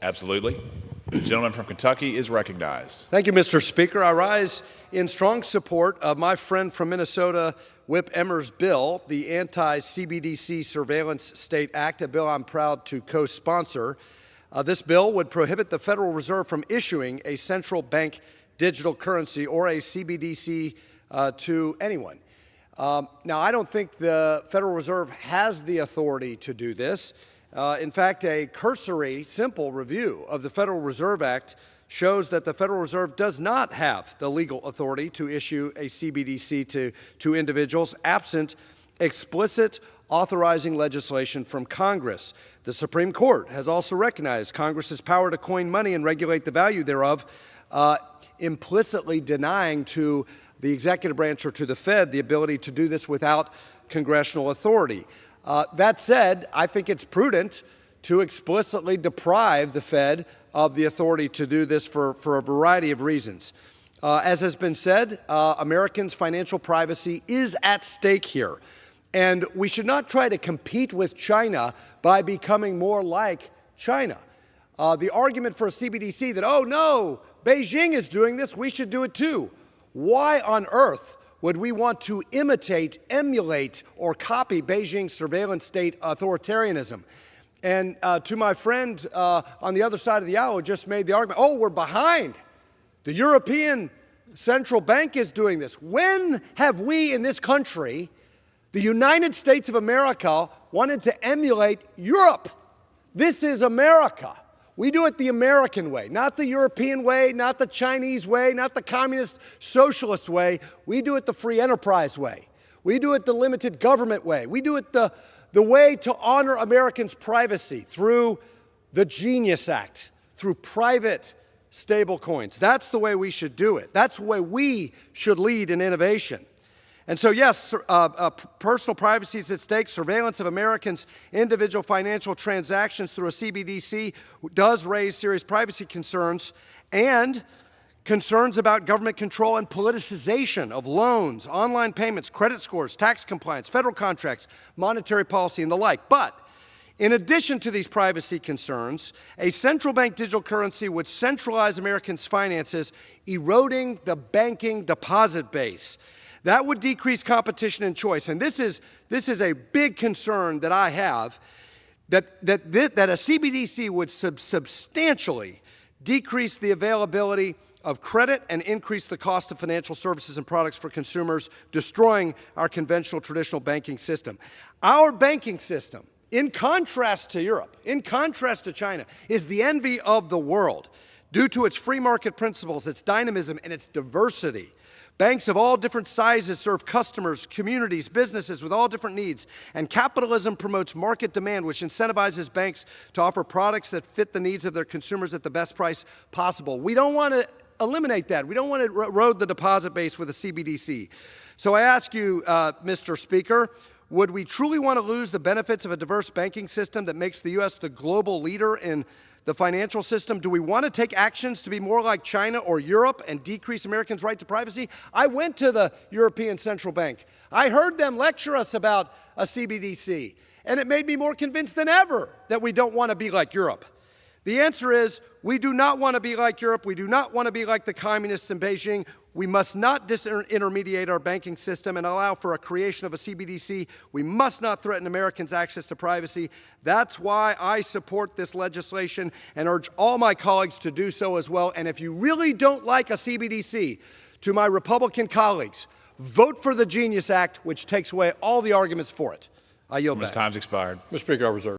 Absolutely. The gentleman from Kentucky is recognized. Thank you, Mr. Speaker. I rise in strong support of my friend from Minnesota, Whip Emmer's bill, the Anti-CBDC Surveillance State Act, a bill I'm proud to co-sponsor. This bill would prohibit the Federal Reserve from issuing a central bank digital currency or a CBDC to anyone. Now, I don't think the Federal Reserve has the authority to do this. In fact, a cursory, simple review of the Federal Reserve Act shows that the Federal Reserve does not have the legal authority to issue a CBDC to individuals absent explicit authorizing legislation from Congress. The Supreme Court has also recognized Congress's power to coin money and regulate the value thereof, implicitly denying to the executive branch or to the Fed the ability to do this without congressional authority. That said, I think it's prudent to explicitly deprive the Fed of the authority to do this for a variety of reasons. As has been said, Americans' financial privacy is at stake here. And we should not try to compete with China by becoming more like China. The argument for a CBDC that, oh no, Beijing is doing this, we should do it too. Why on earth would we want to imitate, emulate, or copy Beijing's surveillance state authoritarianism? And to my friend on the other side of the aisle who just made the argument, oh, we're behind. The European Central Bank is doing this. When have we in this country, the United States of America, wanted to emulate Europe? This is America. We do it the American way, not the European way, not the Chinese way, not the communist socialist way. We do it the free enterprise way. We do it the limited government way. We do it the way to honor Americans' privacy through the Genius Act, through private stable coins. That's the way we should do it. That's the way we should lead in innovation. And so, yes, personal privacy is at stake. Surveillance of Americans' individual financial transactions through a CBDC does raise serious privacy concerns and concerns about government control and politicization of loans, online payments, credit scores, tax compliance, federal contracts, monetary policy, and the like. But in addition to these privacy concerns, a central bank digital currency would centralize Americans' finances, eroding the banking deposit base. That would decrease competition and choice. And this is a big concern that I have, that a CBDC would substantially decrease the availability of credit and increase the cost of financial services and products for consumers, destroying our conventional traditional banking system. Our banking system, in contrast to Europe, in contrast to China, is the envy of the world due to its free market principles, its dynamism, and its diversity. Banks of all different sizes serve customers, communities, businesses with all different needs. And capitalism promotes market demand, which incentivizes banks to offer products that fit the needs of their consumers at the best price possible. We don't want to eliminate that. We don't want to erode the deposit base with a CBDC. So I ask you, Mr. Speaker, would we truly want to lose the benefits of a diverse banking system that makes the U.S. the global leader in the financial system? Do we want to take actions to be more like China or Europe and decrease Americans' right to privacy? I went to the European Central Bank. I heard them lecture us about a CBDC, and it made me more convinced than ever that we don't want to be like Europe. The answer is we do not want to be like Europe. We do not want to be like the communists in Beijing. We must not disintermediate our banking system and allow for a creation of a CBDC. We must not threaten Americans' access to privacy. That's why I support this legislation and urge all my colleagues to do so as well. And if you really don't like a CBDC, to my Republican colleagues, vote for the Genius Act, which takes away all the arguments for it. I yield back. Time's expired. Mr. Speaker, I reserve.